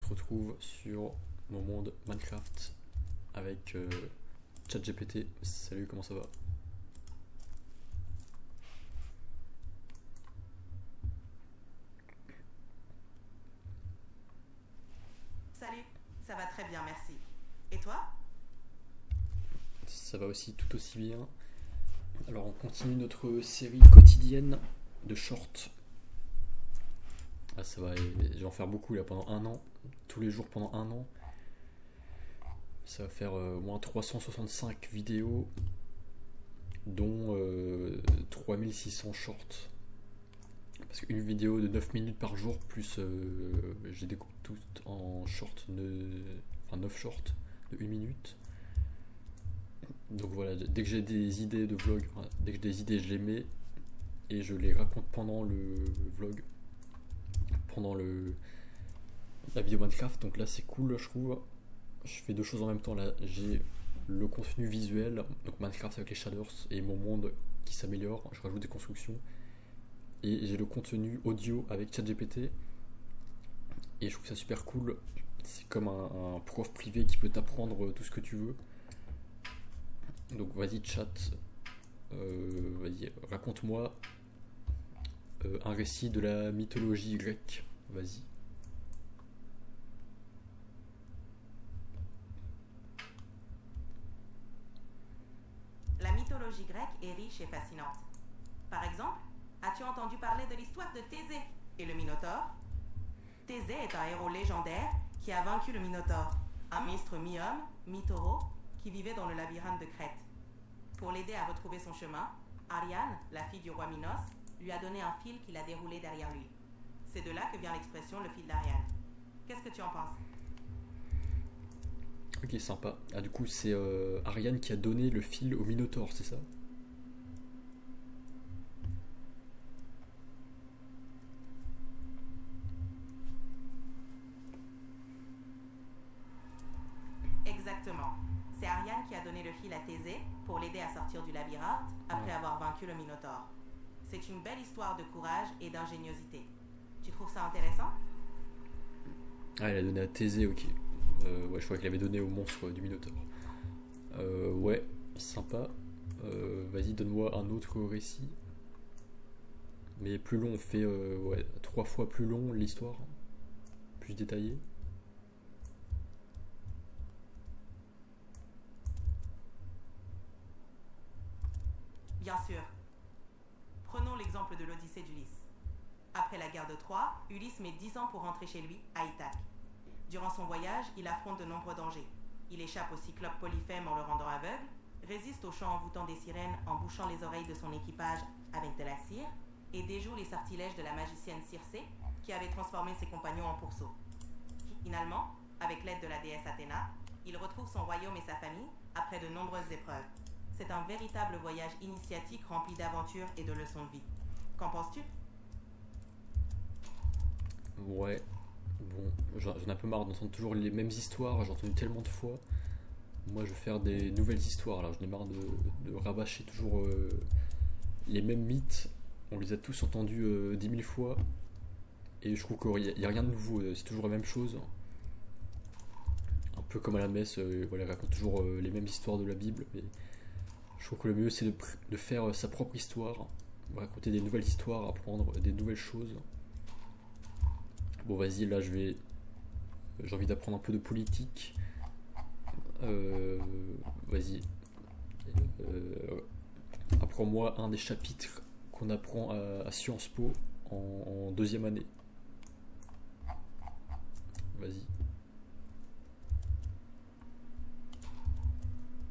retrouve sur mon monde Minecraft avec ChatGPT. Salut, comment ça va? Salut, ça va très bien, merci. Et toi? Ça va aussi tout aussi bien. Alors on continue notre série quotidienne de shorts. Ah, ça va, je vais en faire beaucoup là pendant un an, tous les jours pendant un an. Ça va faire au moins 365 vidéos, dont 3600 shorts. Parce qu'une vidéo de 9 minutes par jour, plus j'ai découpé toutes en shorts, enfin 9 shorts de 1 minute. Donc voilà, dès que j'ai des idées de vlog, dès que j'ai des idées, je les mets et je les raconte pendant le vlog, pendant la vidéo Minecraft. Donc là c'est cool, je trouve. Je fais deux choses en même temps là. J'ai le contenu visuel, donc Minecraft avec les shaders et mon monde qui s'améliore. Je rajoute des constructions. Et j'ai le contenu audio avec ChatGPT. Et je trouve ça super cool. C'est comme un prof privé qui peut t'apprendre tout ce que tu veux. Donc vas-y chat, vas-y, raconte-moi un récit de la mythologie grecque. Vas-y. La mythologie grecque est riche et fascinante. Par exemple, as-tu entendu parler de l'histoire de Thésée et le Minotaure? Thésée est un héros légendaire qui a vaincu le Minotaure, un monstre mi-homme, mi-taureau, qui vivait dans le labyrinthe de Crète. Pour l'aider à retrouver son chemin, Ariane, la fille du roi Minos, lui a donné un fil qu'il a déroulé derrière lui. C'est de là que vient l'expression le fil d'Ariane. Qu'est-ce que tu en penses? Ok, sympa. Ah, du coup, c'est Ariane qui a donné le fil au Minotaure, c'est ça? Exactement. C'est Ariane qui a donné le fil à Thésée pour l'aider à sortir du labyrinthe après avoir vaincu le Minotaure. C'est une belle histoire de courage et d'ingéniosité. Tu trouves ça intéressant? Ah, elle a donné à Thésée, ok. Ouais, je crois qu'elle avait donné au monstre du Minotaure. Ouais, sympa. Vas-y, donne-moi un autre récit. Mais plus long, on fait ouais, 3 fois plus long l'histoire. Plus détaillé. Bien sûr. Prenons l'exemple de l'Odyssée d'Ulysse. Après la guerre de Troie, Ulysse met 10 ans pour rentrer chez lui, à Ithaque. Durant son voyage, il affronte de nombreux dangers. Il échappe au cyclope Polyphème en le rendant aveugle, résiste au chant envoûtant des sirènes en bouchant les oreilles de son équipage avec de la cire, et déjoue les sortilèges de la magicienne Circé, qui avait transformé ses compagnons en pourceaux. Finalement, avec l'aide de la déesse Athéna, il retrouve son royaume et sa famille après de nombreuses épreuves. C'est un véritable voyage initiatique rempli d'aventures et de leçons de vie. Qu'en penses-tu? Ouais. Bon, j'en ai un peu marre d'entendre toujours les mêmes histoires, j'ai entendu tellement de fois. Moi je veux faire des nouvelles histoires, là j'en ai marre de rabâcher toujours les mêmes mythes. On les a tous entendus 10 000 fois. Et je trouve qu'il n'y a rien de nouveau, c'est toujours la même chose. Un peu comme à la messe, voilà, on raconte toujours les mêmes histoires de la Bible. Mais je trouve que le mieux c'est de faire sa propre histoire, raconter des nouvelles histoires, apprendre des nouvelles choses. Bon vas-y, là j'ai envie d'apprendre un peu de politique. Vas-y. Apprends-moi un des chapitres qu'on apprend à Sciences Po en deuxième année. Vas-y.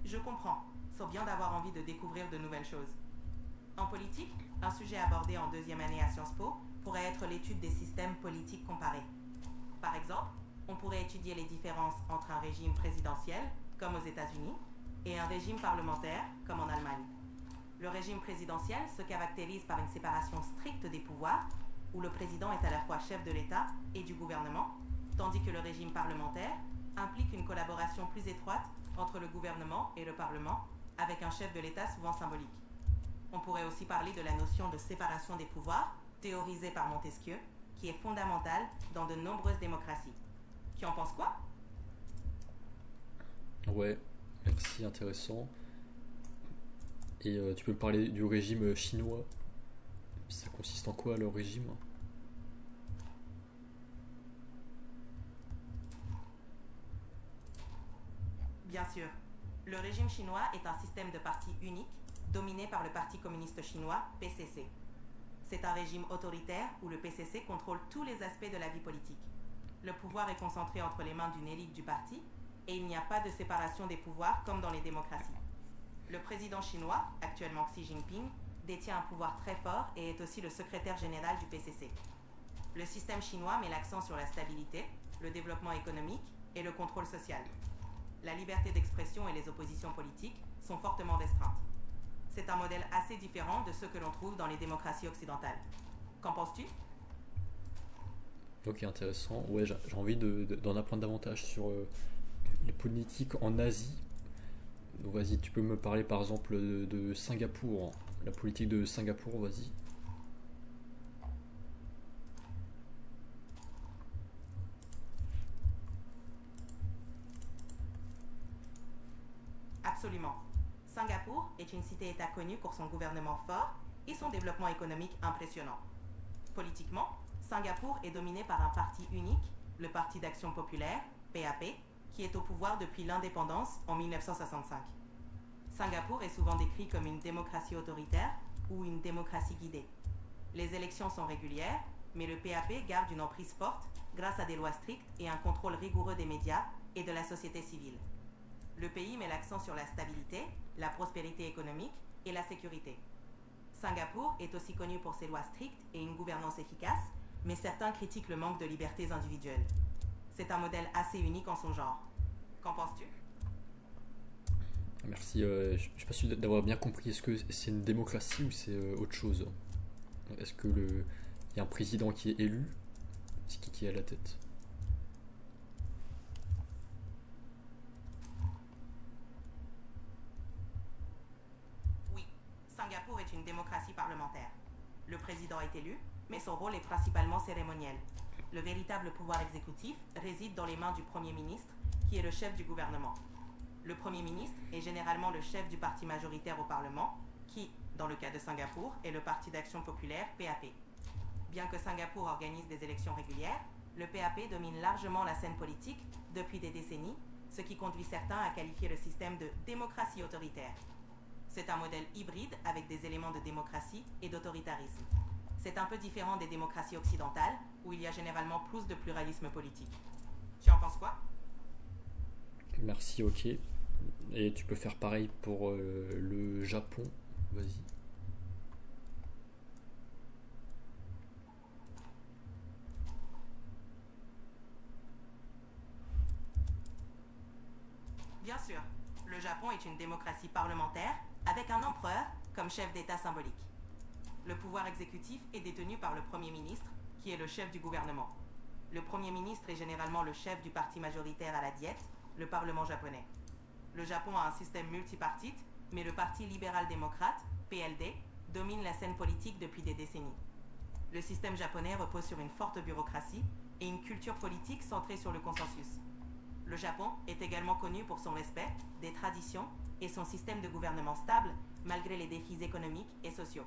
Je comprends, sauf bien d'avoir envie de découvrir de nouvelles choses. En politique, un sujet abordé en deuxième année à Sciences Po pourrait être l'étude des systèmes politiques comparés. Par exemple, on pourrait étudier les différences entre un régime présidentiel, comme aux États-Unis, et un régime parlementaire, comme en Allemagne. Le régime présidentiel se caractérise par une séparation stricte des pouvoirs, où le président est à la fois chef de l'État et du gouvernement, tandis que le régime parlementaire implique une collaboration plus étroite entre le gouvernement et le Parlement, avec un chef de l'État souvent symbolique. On pourrait aussi parler de la notion de séparation des pouvoirs, théorisée par Montesquieu, qui est fondamentale dans de nombreuses démocraties. Tu en penses quoi? Ouais, merci, intéressant. Et tu peux me parler du régime chinois? Ça consiste en quoi leur régime? Bien sûr. Le régime chinois est un système de parti unique, dominé par le Parti communiste chinois, PCC. C'est un régime autoritaire où le PCC contrôle tous les aspects de la vie politique. Le pouvoir est concentré entre les mains d'une élite du parti et il n'y a pas de séparation des pouvoirs comme dans les démocraties. Le président chinois, actuellement Xi Jinping, détient un pouvoir très fort et est aussi le secrétaire général du PCC. Le système chinois met l'accent sur la stabilité, le développement économique et le contrôle social. La liberté d'expression et les oppositions politiques sont fortement restreintes. C'est un modèle assez différent de ceux que l'on trouve dans les démocraties occidentales. Qu'en penses-tu? Ok, intéressant. Ouais, j'ai envie d'en apprendre davantage sur les politiques en Asie. Donc vas-y, tu peux me parler par exemple de Singapour. La politique de Singapour, vas-y. Absolument. Singapour est une cité-État connue pour son gouvernement fort et son développement économique impressionnant. Politiquement, Singapour est dominé par un parti unique, le Parti d'Action Populaire, PAP, qui est au pouvoir depuis l'indépendance en 1965. Singapour est souvent décrit comme une démocratie autoritaire ou une démocratie guidée. Les élections sont régulières, mais le PAP garde une emprise forte grâce à des lois strictes et un contrôle rigoureux des médias et de la société civile. Le pays met l'accent sur la stabilité, la prospérité économique et la sécurité. Singapour est aussi connu pour ses lois strictes et une gouvernance efficace, mais certains critiquent le manque de libertés individuelles. C'est un modèle assez unique en son genre. Qu'en penses-tu? Merci. Je suis pas sûr d'avoir bien compris. Est-ce que c'est une démocratie ou c'est autre chose? Est-ce que il y a un président qui est élu? C'est qui est à la tête? Oui, Singapour est une démocratie parlementaire. Le président est élu, mais son rôle est principalement cérémoniel. Le véritable pouvoir exécutif réside dans les mains du Premier ministre, qui est le chef du gouvernement. Le Premier ministre est généralement le chef du parti majoritaire au Parlement, qui, dans le cas de Singapour, est le Parti d'Action Populaire, PAP. Bien que Singapour organise des élections régulières, le PAP domine largement la scène politique depuis des décennies, ce qui conduit certains à qualifier le système de démocratie autoritaire. C'est un modèle hybride avec des éléments de démocratie et d'autoritarisme. C'est un peu différent des démocraties occidentales, où il y a généralement plus de pluralisme politique. Tu en penses quoi? Merci, ok. Et tu peux faire pareil pour le Japon. Vas-y. Bien sûr, le Japon est une démocratie parlementaire avec un empereur comme chef d'État symbolique. Le pouvoir exécutif est détenu par le Premier ministre, qui est le chef du gouvernement. Le Premier ministre est généralement le chef du parti majoritaire à la diète, le Parlement japonais. Le Japon a un système multipartite, mais le Parti libéral-démocrate, PLD, domine la scène politique depuis des décennies. Le système japonais repose sur une forte bureaucratie et une culture politique centrée sur le consensus. Le Japon est également connu pour son respect des traditions et son système de gouvernement stable malgré les défis économiques et sociaux.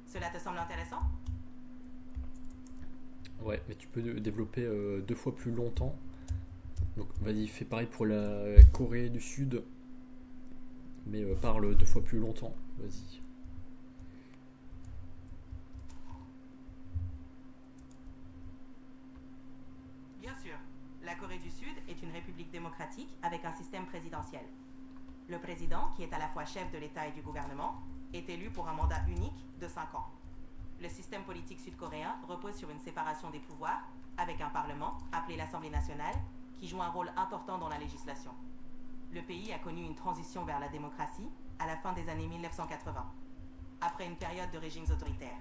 Cela te semble intéressant? Ouais, mais tu peux développer 2 fois plus longtemps. Donc vas-y, fais pareil pour la Corée du Sud, mais parle 2 fois plus longtemps. Vas-y. Bien sûr, la Corée du Sud est une république démocratique avec un système présidentiel. Le président, qui est à la fois chef de l'État et du gouvernement, est élu pour un mandat unique de 5 ans. Le système politique sud-coréen repose sur une séparation des pouvoirs, avec un parlement, appelé l'Assemblée nationale, qui joue un rôle important dans la législation. Le pays a connu une transition vers la démocratie à la fin des années 1980, après une période de régimes autoritaires.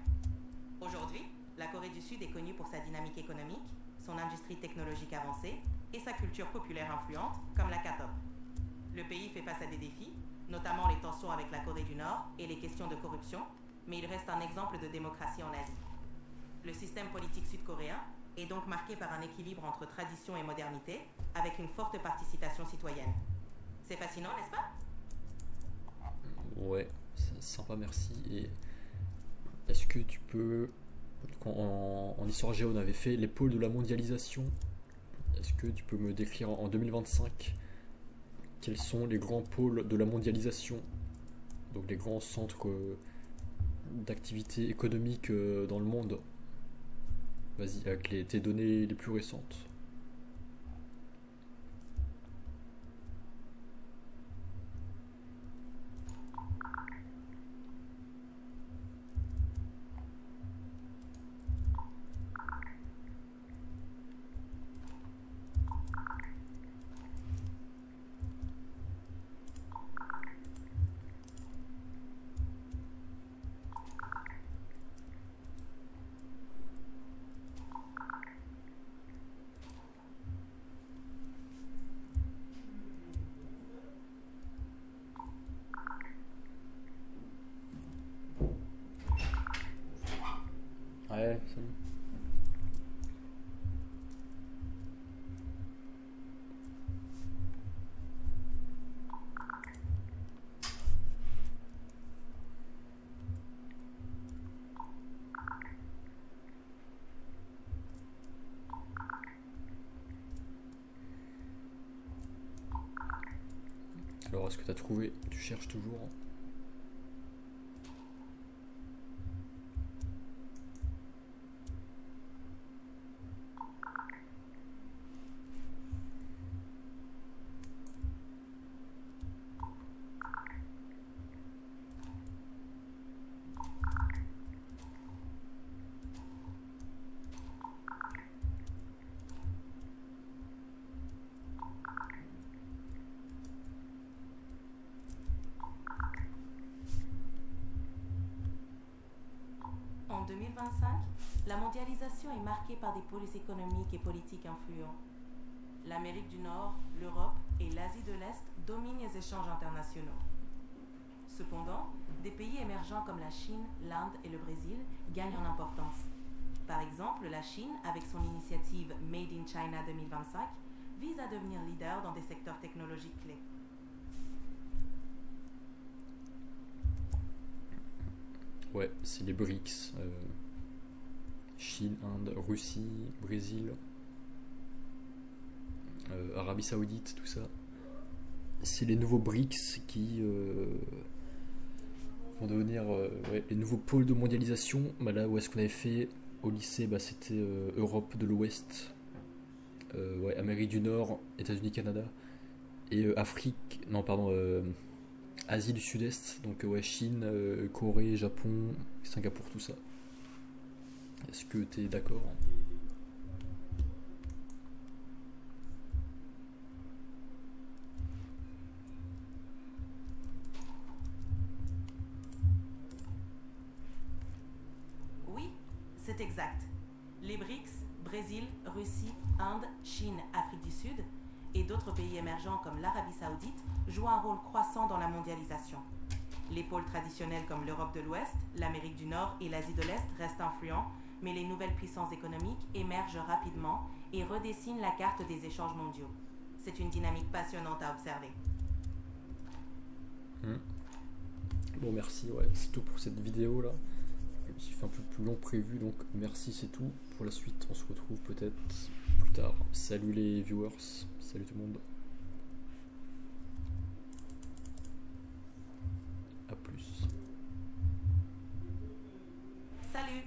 Aujourd'hui, la Corée du Sud est connue pour sa dynamique économique, son industrie technologique avancée et sa culture populaire influente, comme la K-pop. Le pays fait face à des défis, notamment les tensions avec la Corée du Nord et les questions de corruption, mais il reste un exemple de démocratie en Asie. Le système politique sud-coréen et donc marquée par un équilibre entre tradition et modernité, avec une forte participation citoyenne. C'est fascinant, n'est-ce pas? Ouais, c'est sympa, merci. Et est-ce que tu peux... en histoire géo, on avait fait les pôles de la mondialisation. Est-ce que tu peux me décrire en 2025 quels sont les grands pôles de la mondialisation, donc les grands centres d'activité économique dans le monde? Vas-y, avec tes données les plus récentes. Ouais, salut. Alors, est-ce que tu as trouvé? Tu cherches toujours? En 2025, la mondialisation est marquée par des pôles économiques et politiques influents. L'Amérique du Nord, l'Europe et l'Asie de l'Est dominent les échanges internationaux. Cependant, des pays émergents comme la Chine, l'Inde et le Brésil gagnent en importance. Par exemple, la Chine, avec son initiative Made in China 2025, vise à devenir leader dans des secteurs technologiques clés. Ouais, c'est les BRICS. Chine, Inde, Russie, Brésil, Arabie Saoudite, tout ça. C'est les nouveaux BRICS qui vont devenir ouais, les nouveaux pôles de mondialisation. Bah là où est-ce qu'on avait fait au lycée, bah, c'était Europe de l'Ouest, ouais, Amérique du Nord, États-Unis, Canada, et Afrique, non pardon, Asie du Sud-Est, donc ouais, Chine, Corée, Japon, Singapour, tout ça. Est-ce que tu es d'accord? Oui, c'est exact. Les BRICS, Brésil, Russie, Inde, Chine, Afrique du Sud et d'autres pays émergents comme l'Arabie Saoudite jouent un rôle croissant dans la mondialisation. Les pôles traditionnels comme l'Europe de l'Ouest, l'Amérique du Nord et l'Asie de l'Est restent influents, mais les nouvelles puissances économiques émergent rapidement et redessinent la carte des échanges mondiaux. C'est une dynamique passionnante à observer. Bon, merci, ouais, c'est tout pour cette vidéo là. J'ai fait un peu plus long que prévu, donc merci, c'est tout. Pour la suite, on se retrouve peut-être plus tard. Salut les viewers, salut tout le monde. A plus. Salut,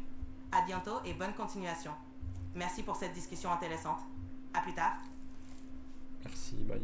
à bientôt et bonne continuation. Merci pour cette discussion intéressante. À plus tard. Merci, bye.